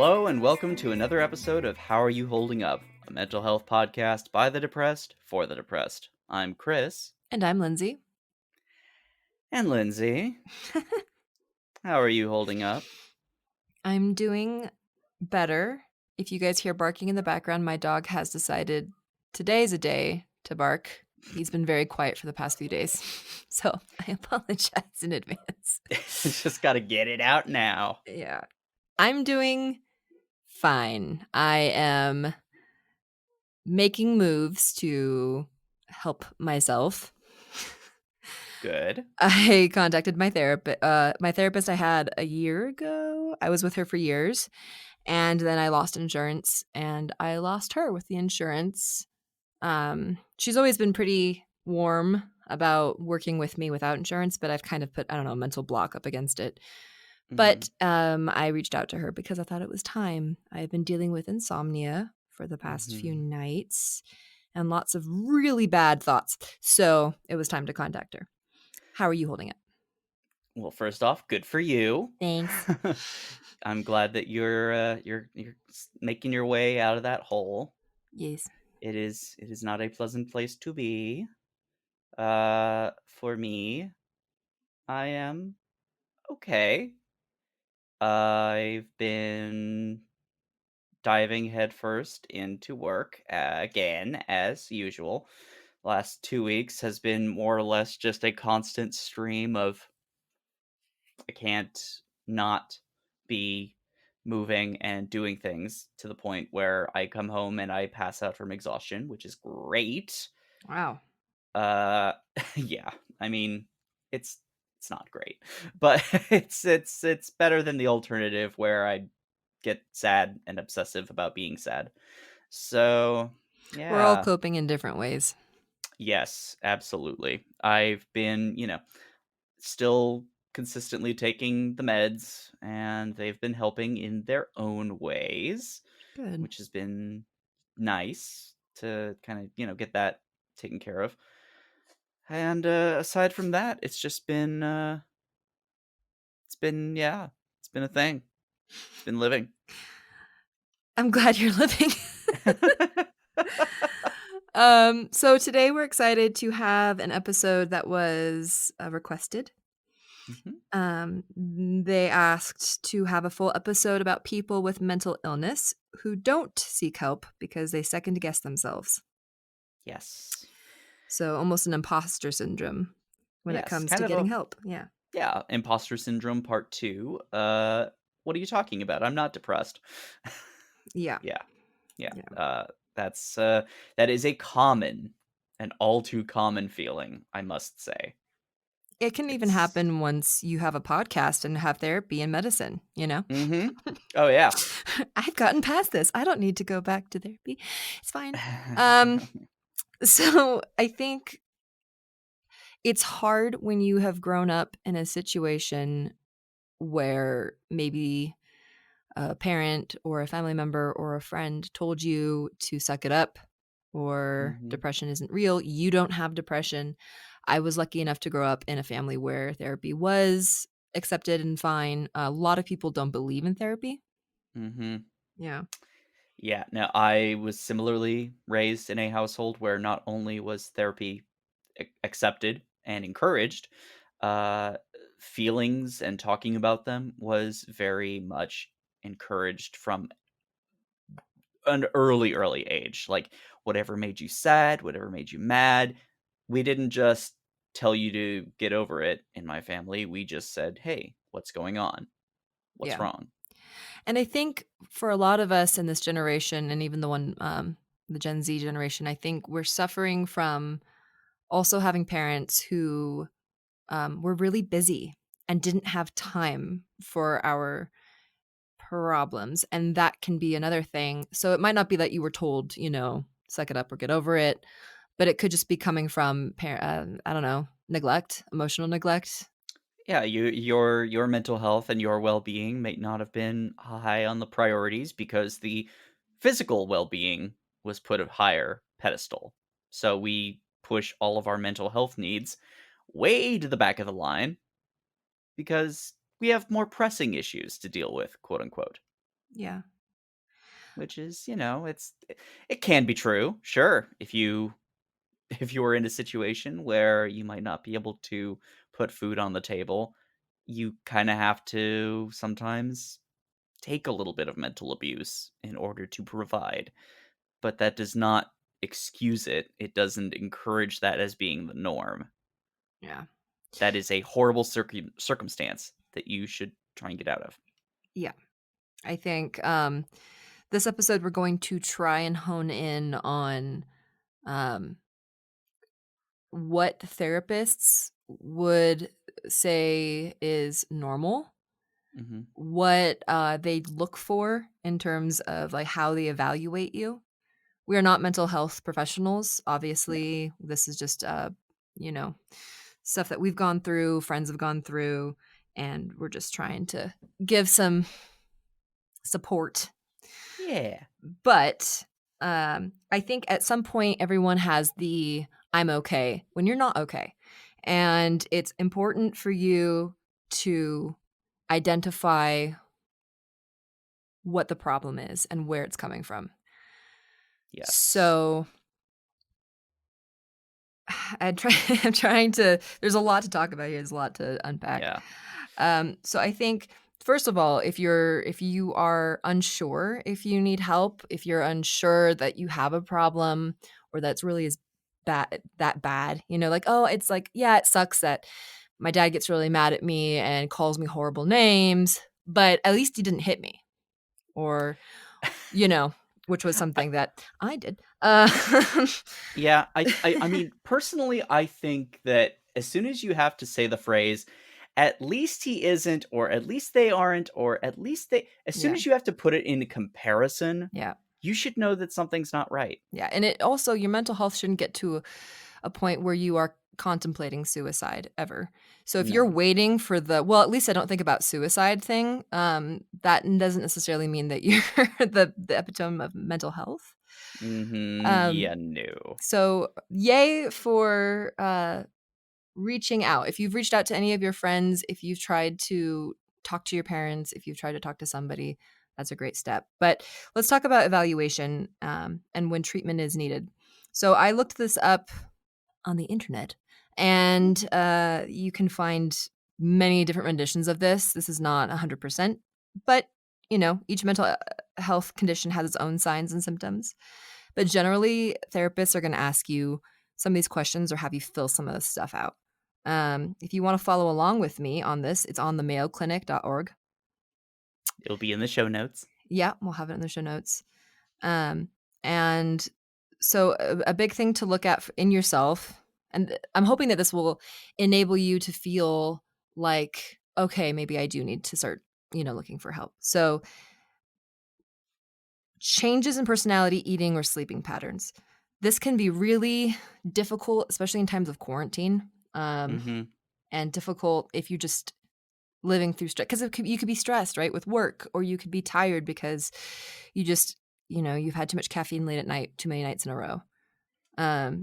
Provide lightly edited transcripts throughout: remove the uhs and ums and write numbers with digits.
Hello and welcome to another episode of How Are You Holding Up? A mental health podcast by the depressed for the depressed. I'm Chris. And I'm Lindsay. And Lindsay, how are you holding up? I'm doing better. If you guys hear barking in the background, my dog has decided today's a day to bark. He's been very quiet for the past few days. So I apologize in advance. Just gotta get it out now. Yeah. I'm doing fine. I am making moves to help myself. Good. I contacted my therapist. My therapist I had a year ago. I was with her for years. And then I lost insurance and I lost her with the insurance. She's always been pretty warm about working with me without insurance, but I've kind of put, a mental block up against it. But I reached out to her because I thought it was time. I've been dealing with insomnia for the past few nights and lots of really bad thoughts. So it was time to contact her. How are you holding it? Well, first off, good for you. Thanks. I'm glad that you're making your way out of that hole. Yes. It is not a pleasant place to be. For me, I am okay. I've been diving headfirst into work again, as usual. Last 2 weeks has been more or less just a constant stream of I can't not be moving and doing things to the point where I come home and I pass out from exhaustion, which is great. Wow. Uh, yeah, I mean, it's not great, but it's better than the alternative where I get sad and obsessive about being sad. So, We're all yeah. coping in different ways. Yes, absolutely. I've been, still consistently taking the meds, and they've been helping in their own ways, Good. which has been nice to kind of, get that taken care of. And aside from that, it's been a thing. It's been living. I'm glad you're living. So today we're excited to have an episode that was requested. They asked to have a full episode about people with mental illness who don't seek help because they second guess themselves. Yes. So almost an imposter syndrome when it Yes, comes kind to of getting help. Yeah. yeah, imposter syndrome part 2. What are you talking about? I'm not depressed. Yeah. Yeah. Yeah. Yeah. That's that is a common, an all too common feeling, I must say. It can even It's happen once you have a podcast and have therapy and medicine, Oh yeah. I've gotten past this. I don't need to go back to therapy. It's fine. So I think it's hard when you have grown up in a situation where maybe a parent or a family member or a friend told you to suck it up or depression isn't real. You don't have depression. I was lucky enough to grow up in a family where therapy was accepted and fine. A lot of people don't believe in therapy. Yeah. Yeah, no, I was similarly raised in a household where not only was therapy accepted and encouraged, uh, feelings and talking about them was very much encouraged from an early age. Like, whatever made you sad, whatever made you mad, we didn't just tell you to get over it in my family. We just said, "Hey, what's going on? What's Yeah. wrong?" And I think for a lot of us in this generation and even the Gen Z generation, I think we're suffering from also having parents who were really busy and didn't have time for our problems. And that can be another thing. So it might not be that you were told, suck it up or get over it, but it could just be coming from, I don't know, neglect, emotional neglect. Yeah, your mental health and your well-being may not have been high on the priorities because the physical well-being was put a higher pedestal. So we push all of our mental health needs way to the back of the line because we have more pressing issues to deal with, quote unquote. Yeah. which is, it can be true. Sure, if you are in a situation where you might not be able to put food on the table, you kind of have to sometimes take a little bit of mental abuse in order to provide, but that does not excuse it. It doesn't encourage that as being the norm. Yeah. That is a horrible circumstance that you should try and get out of. Yeah. I think this episode we're going to try and hone in on um what therapists would say is normal, Mhm. what they look for in terms of like how they evaluate you. We are not mental health professionals. Yeah. Obviously, this is just you know, stuff that we've gone through, friends have gone through, and we're just trying to give some support. Yeah. But I think at some point everyone has the I'm okay when you're not okay. And it's important for you to identify what the problem is and where it's coming from. Yes. So I'm trying to there's a lot to talk about here, there's a lot to unpack. Yeah. So I think first of all, if you are unsure if you need help, if you're unsure that you have a problem or that's really is bad, like, oh, it's like, yeah, it sucks that my dad gets really mad at me and calls me horrible names, but at least he didn't hit me or, you know, which was I something that I did. yeah, I mean, personally, I think that as soon as you have to say the phrase, "At least he isn't," or "At least they aren't," or "At least they," as soon Yeah, as you have to put it in comparison, yeah. you should know that something's not right. Yeah, and it also your mental health shouldn't get to a point where you are contemplating suicide ever. So if you're No. waiting for the well, at least I don't think about suicide thing, that doesn't necessarily mean that you're the epitome of mental health. Mhm, Um, yeah, no. so yay for, reaching out. If you've reached out to any of your friends, if you've tried to talk to your parents, if you've tried to talk to somebody, that's a great step. But let's talk about evaluation, and when treatment is needed. So I looked this up on the internet, and you can find many different renditions of this. This is not 100%, but each mental health condition has its own signs and symptoms. But generally, therapists are going to ask you some of these questions or have you fill some of this stuff out. If you want to follow along with me on this, it's on the mayoclinic.org. It'll be in the show notes. Yeah, we'll have it in the show notes. Um, and so a big thing to look at in yourself, and I'm hoping that this will enable you to feel like, okay, maybe I do need to start, looking for help. So changes in personality, eating, or sleeping patterns. This can be really difficult, especially in times of quarantine, Mhm. and difficult if you just living through stress because you could be stressed, right, with work, or you could be tired because you just, you've had too much caffeine late at night, too many nights in a row.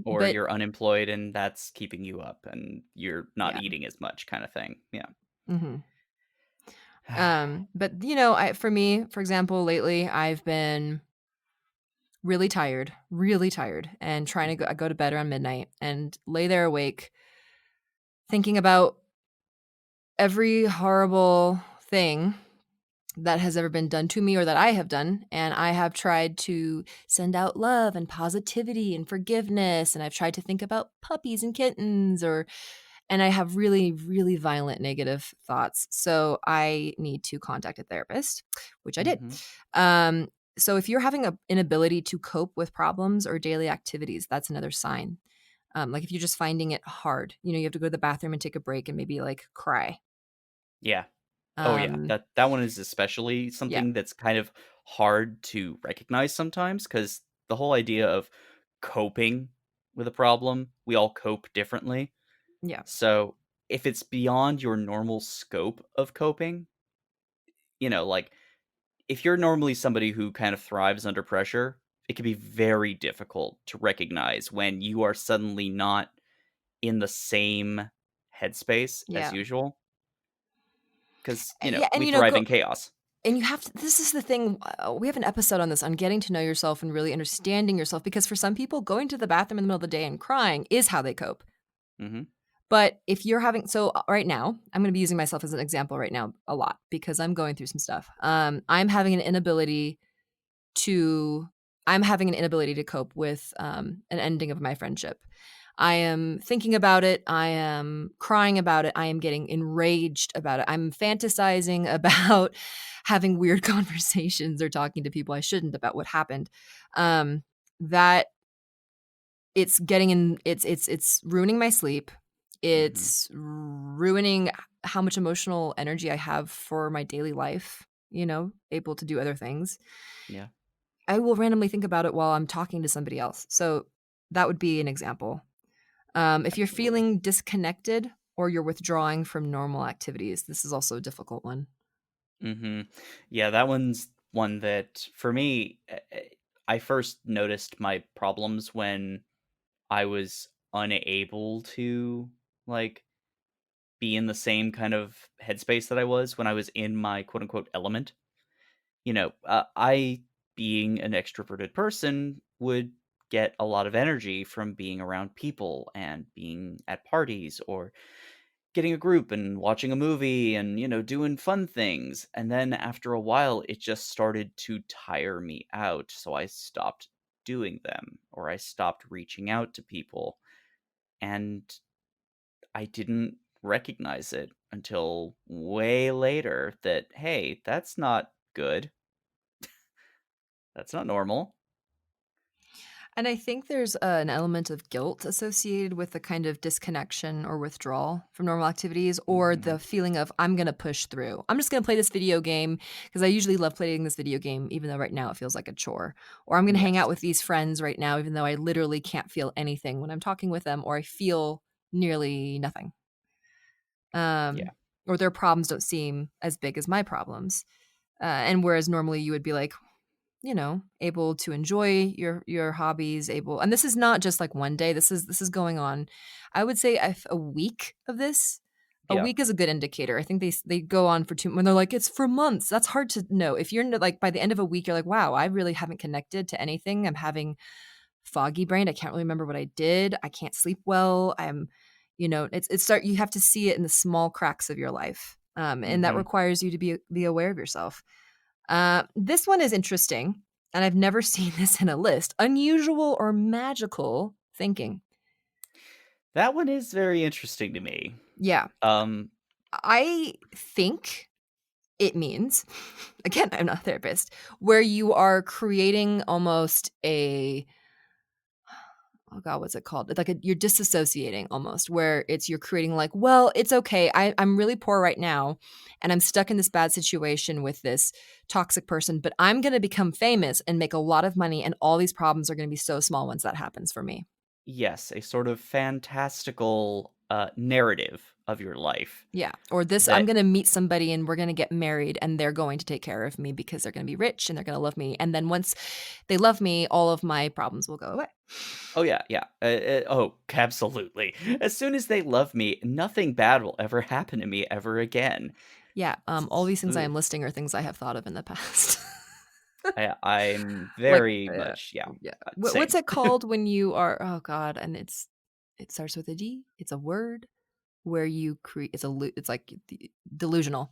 Or But you're unemployed and that's keeping you up and you're not yeah, eating as much kinda thing. Yeah. hmm but for me, for example, lately I've been really tired, and trying to Mhm. go to bed around midnight and lay there awake, thinking about every horrible thing that has ever been done to me or that I have done, and I have tried to send out love and positivity and forgiveness, and I've tried to think about puppies and kittens and I have really, really violent negative thoughts. So I need to contact a therapist, which I did. Mhm. Um, so if you're having an inability to cope with problems or daily activities, that's another sign. Like if you're just finding it hard, you have to go to the bathroom and take a break and maybe like cry. Yeah. Oh, yeah. Um, That one is especially yeah, something that's kind of hard to recognize sometimes because the whole idea of coping with a problem, we all cope differently. yeah, So, if it's beyond your normal scope of coping, like, if you're normally somebody who kind of thrives under pressure, it can be very difficult to recognize when you are suddenly not in the same headspace as yeah. usual because Yeah, and we thrive go in chaos. and you have to, this is the thing, we have an episode on this, on getting to know yourself and really understanding yourself, because for some people, going to the bathroom in the middle of the day and crying is how they cope. Mhm. But if you're having, so right now, I'm gonna be using myself as an example right now a lot because I'm going through some stuff. I'm having an inability to I'm having an inability to cope with, an ending of my friendship. I am thinking about it, I am crying about it, I am getting enraged about it, I'm fantasizing about having weird conversations or talking to people I shouldn't about what happened. That it's getting in it's ruining my sleep, Mhm. it's ruining how much emotional energy I have for my daily life, able to do other things. Yeah, I will randomly think about it while I'm talking to somebody else. So that would be an example. If you're absolutely. feeling disconnected or you're withdrawing from normal activities, this is also a difficult one. Mhm. Yeah, that one's one that for me, I first noticed my problems when I was unable to, like, be in the same kind of headspace that I was when I was in my quote unquote element. I, being an extroverted person, would get a lot of energy from being around people and being at parties or getting a group and watching a movie and, doing fun things. And then after a while, it just started to tire me out. So I stopped doing them or I stopped reaching out to people. And I didn't recognize it until way later that, hey, that's not good. That's not normal. And I think there's an element of guilt associated with the kind of disconnection or withdrawal from normal activities, or the Mhm. feeling of, I'm going to push through. I'm just going to play this video game because I usually love playing this video game, even though right now it feels like a chore. Or I'm going to hang out Yes. with these friends right now, even though I literally can't feel anything when I'm talking with them, or I feel nearly nothing. Yeah. Um, or their problems don't seem as big as my problems. And whereas normally you would be like, able to enjoy your hobbies, able, and this is not just like one day. This is going on. I would say if a week of this. A Yeah. week is a good indicator. I think they go on for two when they're like, it's for months. That's hard to know. If you're like by the end of a week, you're like, wow, I really haven't connected to anything. I'm having foggy brain. I can't really remember what I did. I can't sleep well. It's start you have to see it in the small cracks of your life. And that Mhm. requires you to be aware of yourself. This one is interesting, and I've never seen this in a list. Unusual or magical thinking. That one is very interesting to me. Yeah, Um, I think it means, again, I'm not a therapist, where you are creating almost a, oh god, what's it called? It's like you're disassociating almost, where it's you're creating like, well, it's okay. I'm really poor right now, and I'm stuck in this bad situation with this toxic person, but I'm going to become famous and make a lot of money, and all these problems are going to be so small once that happens for me. yes, a sort of fantastical, narrative of your life Yeah. Or this, I'm that going to meet somebody and we're going to get married and they're going to take care of me because they're going to be rich and they're going to love me. And then once they love me, all of my problems will go away. oh, yeah, yeah. Oh, absolutely. As soon as they love me, nothing bad will ever happen to me ever again. Yeah. All It's these things I ugh. am listing are things I have thought of in the past. I'm Like, very much yeah, yeah. What's same. it called when you are, oh God, and it starts with a D. It's a word where you create, it's like delusional.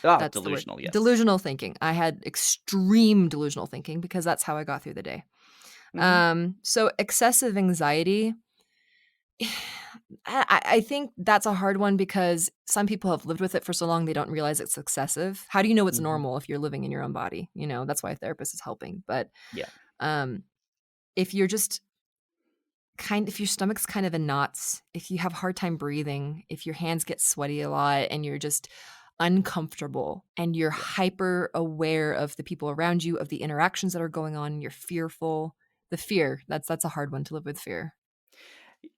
Ah, That's the word. delusional, yes. Delusional thinking. I had extreme delusional thinking because that's how I got through the day. Mhm. So excessive anxiety, I think that's a hard one because some people have lived with it for so long they don't realize it's excessive. How do you know it's Mhm. normal if you're living in your own body? That's why a therapist is helping. But Yeah. um, if you're just if your stomach's kind of in knots, if you have a hard time breathing, if your hands get sweaty a lot and you're just uncomfortable and you're Yeah. hyper aware of the people around you, of the interactions that are going on, you're fearful. The fear, that's a hard one to live with fear.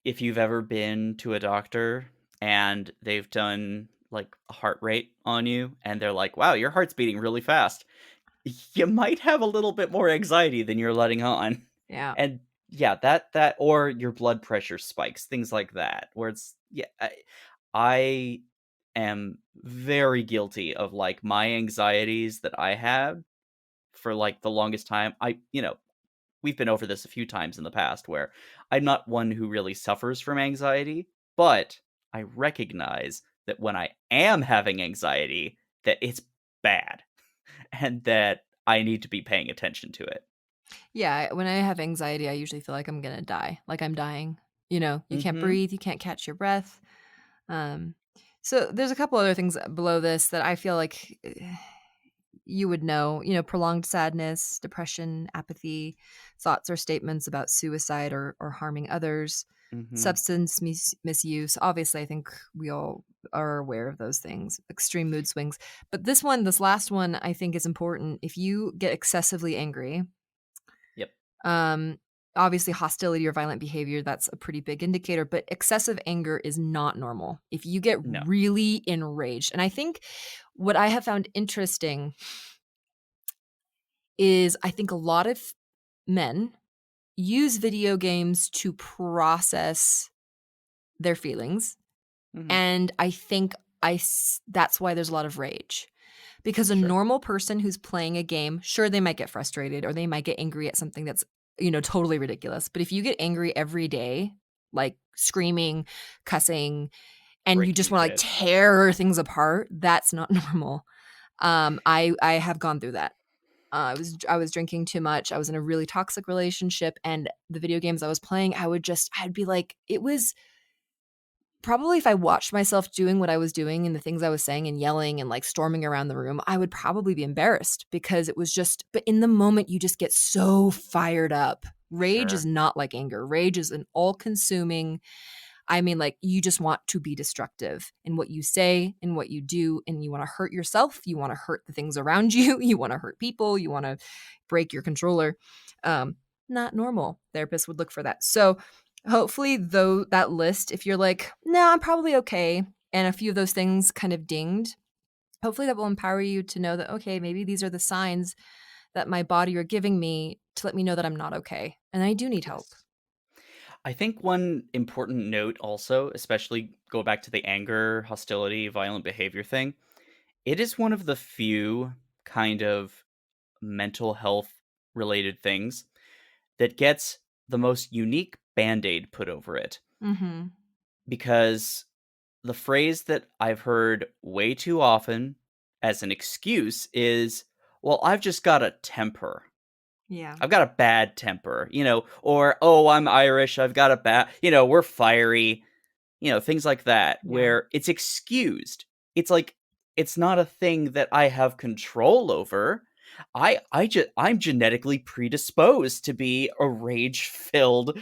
If you've ever been to a doctor and they've done, like, a heart rate on you and they're like, "Wow, your heart's beating really fast," you might have a little bit more anxiety than you're letting on. Yeah. And, yeah, that or your blood pressure spikes, things like that, where it's yeah, I am very guilty of, like, my anxieties that I had for, like, the longest time. We've been over this a few times in the past where I'm not one who really suffers from anxiety, but I recognize that when I am having anxiety, that it's bad and that I need to be paying attention to it. Yeah, when I have anxiety, I usually feel like I'm gonna die, like I'm dying. You know, you can't Mhm. breathe, you can't catch your breath. Um, so there's a couple other things below this that I feel like you would know, prolonged sadness, depression, apathy, thoughts or statements about suicide or harming others, Mhm. substance misuse. Obviously, I think we all are aware of those things, extreme mood swings. But this last one, I think is important. If you get excessively angry, Yep. um, obviously, hostility or violent behavior, that's a pretty big indicator, but excessive anger is not normal. If you get No. really enraged, and I think what I have found interesting is I think a lot of men use video games to process their feelings, Mhm. and I think that's why there's a lot of rage. Because a Sure. normal person who's playing a game, sure, they might get frustrated or they might get angry at something that's, totally ridiculous. But if you get angry every day, like screaming, cussing, and you just Breaking wanna, like, shit. tear things apart, that's not normal. I have gone through that. I was drinking too much, I was in a really toxic relationship, and the video games I was playing, I'd be like it was probably if I watched myself doing what I was doing and the things I was saying and yelling and, like, storming around the room, I would probably be embarrassed because it was just but in the moment, you just get so fired up. Rage is Sure. not like anger. Rage is an all-consuming I mean, like, you just want to be destructive in what you say, in what you do, and you wanna hurt yourself, you wanna hurt the things around you, you wanna hurt people, you wanna break your controller. Um, Not normal. Therapists would look for that. So, hopefully, though that list, if you're like, "No, I'm probably okay," and a few of those things kind of dinged, hopefully that will empower you to know that, "Okay, maybe these are the signs that my body are giving me to let me know that I'm not okay, and I do need help." Yes. I think one important note also, especially go back to the anger, hostility, violent behavior thing, it is one of the few kind of mental health related things that gets the most unique band-aid put over it. Mhm. Because the phrase that I've heard way too often as an excuse is, well, I've just got a temper. Yeah. I've got a bad temper, or, oh, I'm Irish. I've got a bad, we're fiery. Things like that Yeah. where it's excused. It's like it's not a thing that I have control over. I'm genetically predisposed to be a rage-filled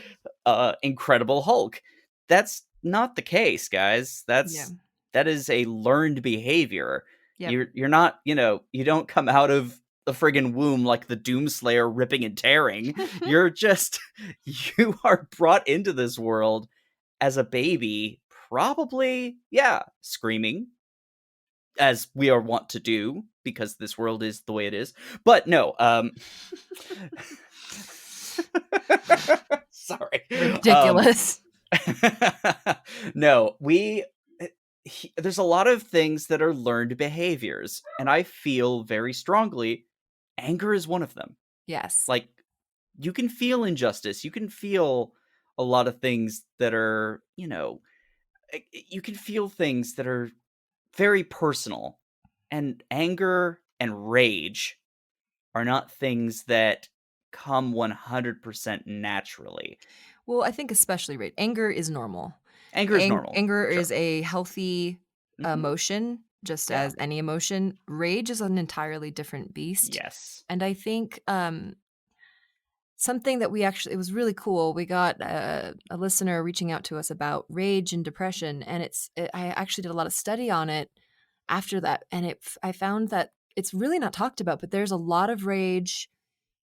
incredible Hulk. That's not the case, guys. Yeah. That is a learned behavior. Yep. You're not, you don't come out of the friggin' womb like the Doomslayer ripping and tearing. You're just you are brought into this world as a baby, probably, yeah, screaming, as we are wont to do because this world is the way it is. But no, sorry. Um, Ridiculous. no, there's a lot of things that are learned behaviors, and I feel very strongly anger is one of them. Yes. Like, you can feel injustice, you can feel a lot of things that are, you can feel things that are very personal. And anger and rage are not things that come 100% naturally. Well, I think especially rage. Anger is normal. Anger is normal. Anger is Sure. a healthy Mhm. emotion, just Yeah. as any emotion. Rage is an entirely different beast. Yes. And I think something that it was really cool. We got a listener reaching out to us about rage and depression, and I actually did a lot of study on it after that, and I found that it's really not talked about, but there's a lot of rage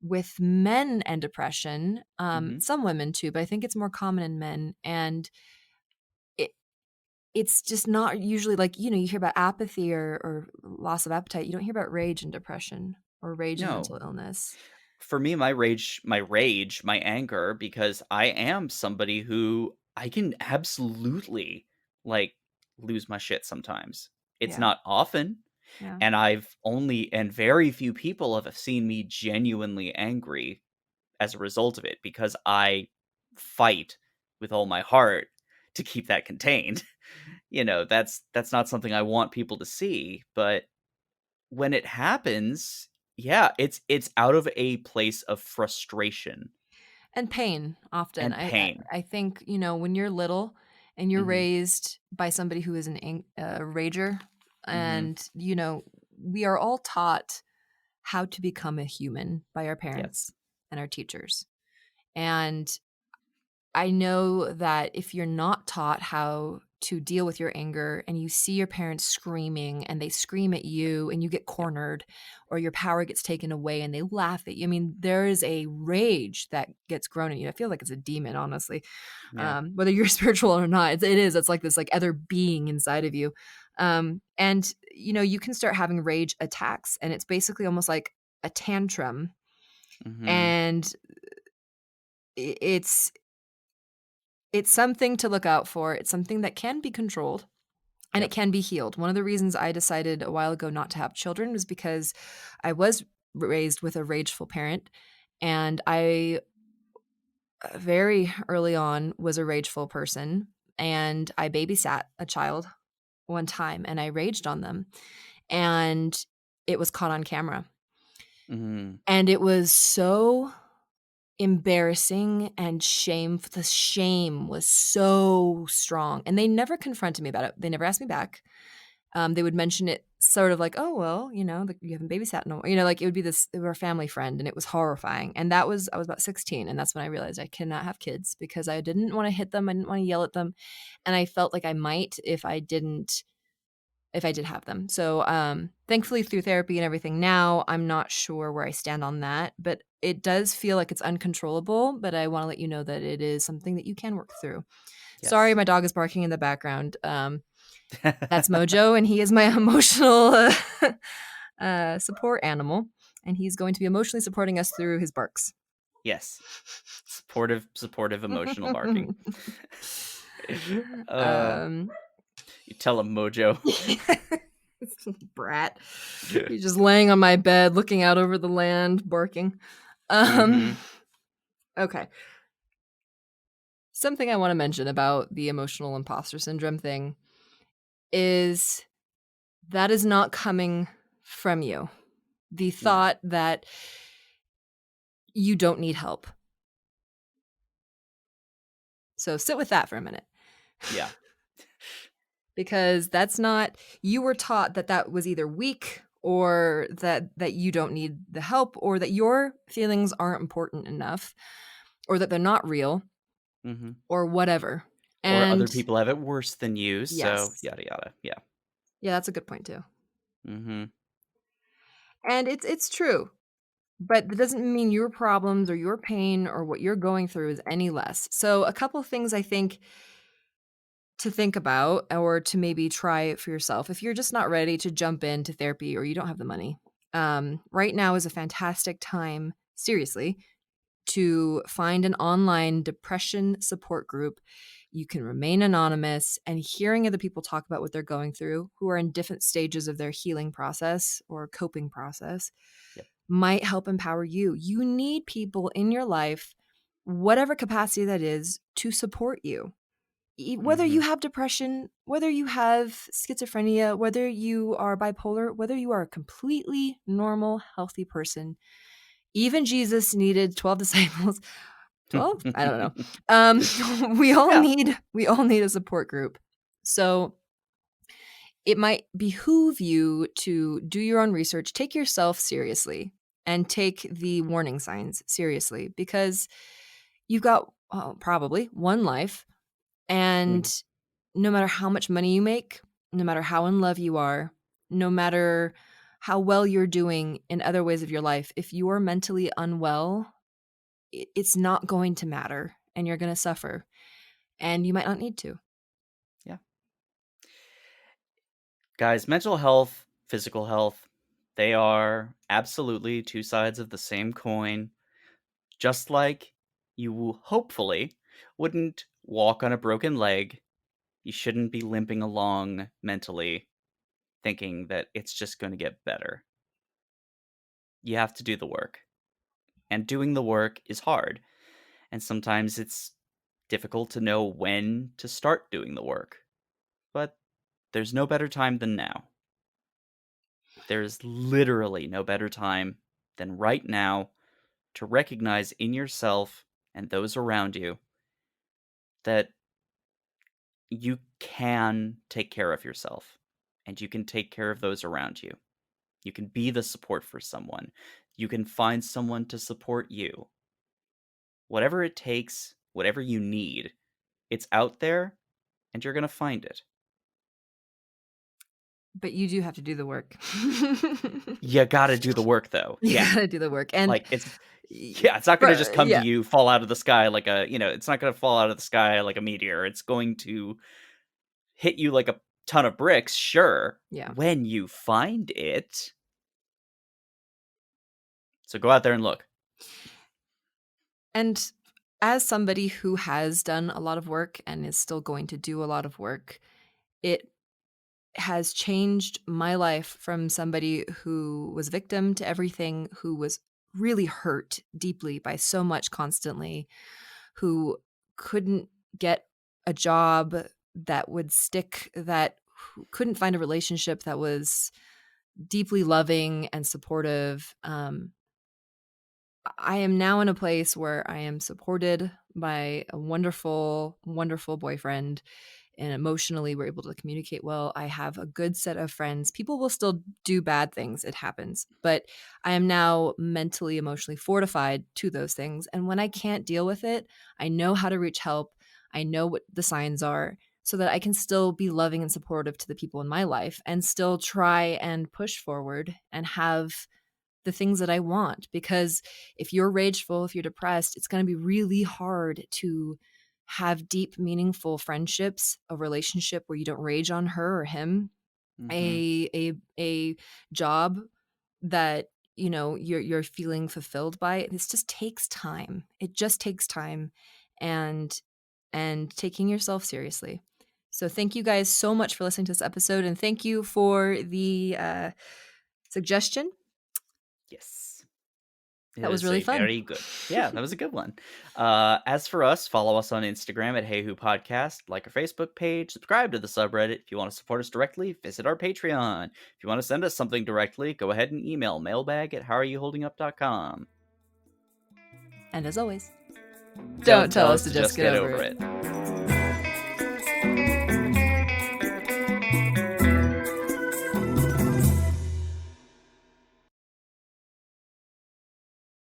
with men and depression, Mhm. some women too, but I think it's more common in men, and it it's just not usually like, you hear about apathy or loss of appetite, you don't hear about rage and depression or rage and No. mental illness. For me, my anger, because I am somebody who I can absolutely, like, lose my shit sometimes. It's Yeah. not often, Yeah. and very few people have seen me genuinely angry as a result of it because I fight with all my heart to keep that contained. That's not something I want people to see, but when it happens, yeah, it's out of a place of frustration And pain often. and pain. I think, when you're little and you're Mhm. raised by somebody who is a rager, Mhm. and, we are all taught how to become a human by our Yes. parents and our teachers. And I know that if you're not taught how to deal with your anger and you see your parents screaming and they scream at you and you get Yep. cornered or your power gets taken away and they laugh at you. I mean, there is a rage that gets grown in you. I feel like it's a demon, honestly. Yeah. Whether you're spiritual or not, it is. It's like this like other being inside of you. And you can start having rage attacks and it's basically almost like a tantrum. Mhm. And i- it's it's something to look out for. It's something that can be controlled and it Yep. can be healed. One of the reasons I decided a while ago not to have children was because I was raised with a rageful parent and I very early on was a rageful person and I babysat a child one time and I raged on them and it was caught on camera. Mhm. And it was so embarrassing and the shame was so strong, and they never confronted me about it. They never asked me back. They would mention it sort of like, "Oh, well, you haven't babysat no more." Like, it would be this they were a family friend, and it was horrifying, and I was about 16, and that's when I realized I cannot have kids because I didn't wanna hit them, I didn't wanna yell at them, and I felt like I might if I did have them. So, thankfully through therapy and everything now, I'm not sure where I stand on that, but it does feel like it's uncontrollable, but I wanna let you know that it is something that you can work through. Sorry, Yes. my dog is barking in the background. That's Mojo, and he is my emotional, support animal, and he's going to be emotionally supporting us through his barks. Yes. Supportive emotional barking. Uh, Um you tell him, Mojo. Brat. He's just laying on my bed, looking out over the land, barking. Um, Mhm. okay. Something I want to mention about the emotional imposter syndrome thing is that is not coming from you. The No. thought that you don't need help. So sit with that for a minute. Yeah. Because that's not you were taught that that was either weak or that you don't need the help or that your feelings aren't important enough or that they're not real Mhm. or whatever. Or other And people have it worse than you, so yes. yada yada. Yeah. Yeah, that's a good point too. Mhm. And it's true. But that doesn't mean your problems or your pain or what you're going through is any less. So, a couple of things I think to think about or to maybe try it for yourself if you're just not ready to jump into therapy or you don't have the money. Right now is a fantastic time, seriously, to find an online depression support group. You can remain anonymous, and hearing other people talk about what they're going through who are in different stages of their healing process or coping process Yep. might help empower you. You need people in your life, whatever capacity that is, to support you. Whether you Mhm. have depression, whether you have schizophrenia, whether you are bipolar, whether you are a completely normal, healthy person, even Jesus needed 12 disciples. 12? I don't know. Yeah. We all need a support group. So it might behoove you to do your own research, take yourself seriously, and take the warning signs seriously because you've got probably one life. And Mhm. no matter how much money you make, no matter how in love you are, no matter how well you're doing in other ways of your life, if you are mentally unwell, it's not going to matter and you're going to suffer and you might not need to. Yeah. Guys, mental health, physical health, they are absolutely two sides of the same coin. Just like you hopefully wouldn't walk on a broken leg You shouldn't be limping along mentally thinking that it's just going to get better. You have to do the work. And doing the work is hard. And sometimes it's difficult to know when to start doing the work. But there's no better time than now. There's literally no better time than right now to recognize in yourself and those around you that you can take care of yourself and you can take care of those around you. You can be the support for someone. You can find someone to support you. Whatever it takes, whatever you need, it's out there and you're going to find it. But you do have to do the work. You got to do the work though. You Yeah. gotta do the work, and Like it's not going to just come to yeah, you, fall out of the sky like it's not going to fall out of the sky like a meteor. It's going to hit you like a ton of bricks, sure, yeah. when you find it. So go out there and look. And as somebody who has done a lot of work and is still going to do a lot of work, it has changed my life from somebody who was victim to everything, who was really hurt deeply by so much constantly, who couldn't get a job that would stick, that who couldn't find a relationship that was deeply loving and supportive. I am now in a place where I am supported by a wonderful, wonderful boyfriend, and emotionally we're able to communicate well. I have a good set of friends. People will still do bad things, it happens, but I am now mentally, emotionally fortified to those things. And when I can't deal with it, I know how to reach help. I know what the signs are so that I can still be loving and supportive to the people in my life and still try and push forward and have the things that I want. Because if you're rageful, if you're depressed, it's going to be really hard to have deep, meaningful friendships, a relationship where you don't rage on her or him, Mm-hmm. a job that you're feeling fulfilled by. This just takes time. It just takes time, and taking yourself seriously. So thank you guys so much for listening to this episode, and thank you for the suggestion. Yes. It That was was really a fun. very good. Yeah, that was a good one. As for us, follow us on Instagram at HAYHU Podcast, like our Facebook page, subscribe to the subreddit. If you want to support us directly, visit our Patreon. If you want to send us something directly, go ahead and email mailbag@howareyouholdingup.com. And as always, Don't don't tell tell us us to to just just get get over over it. it.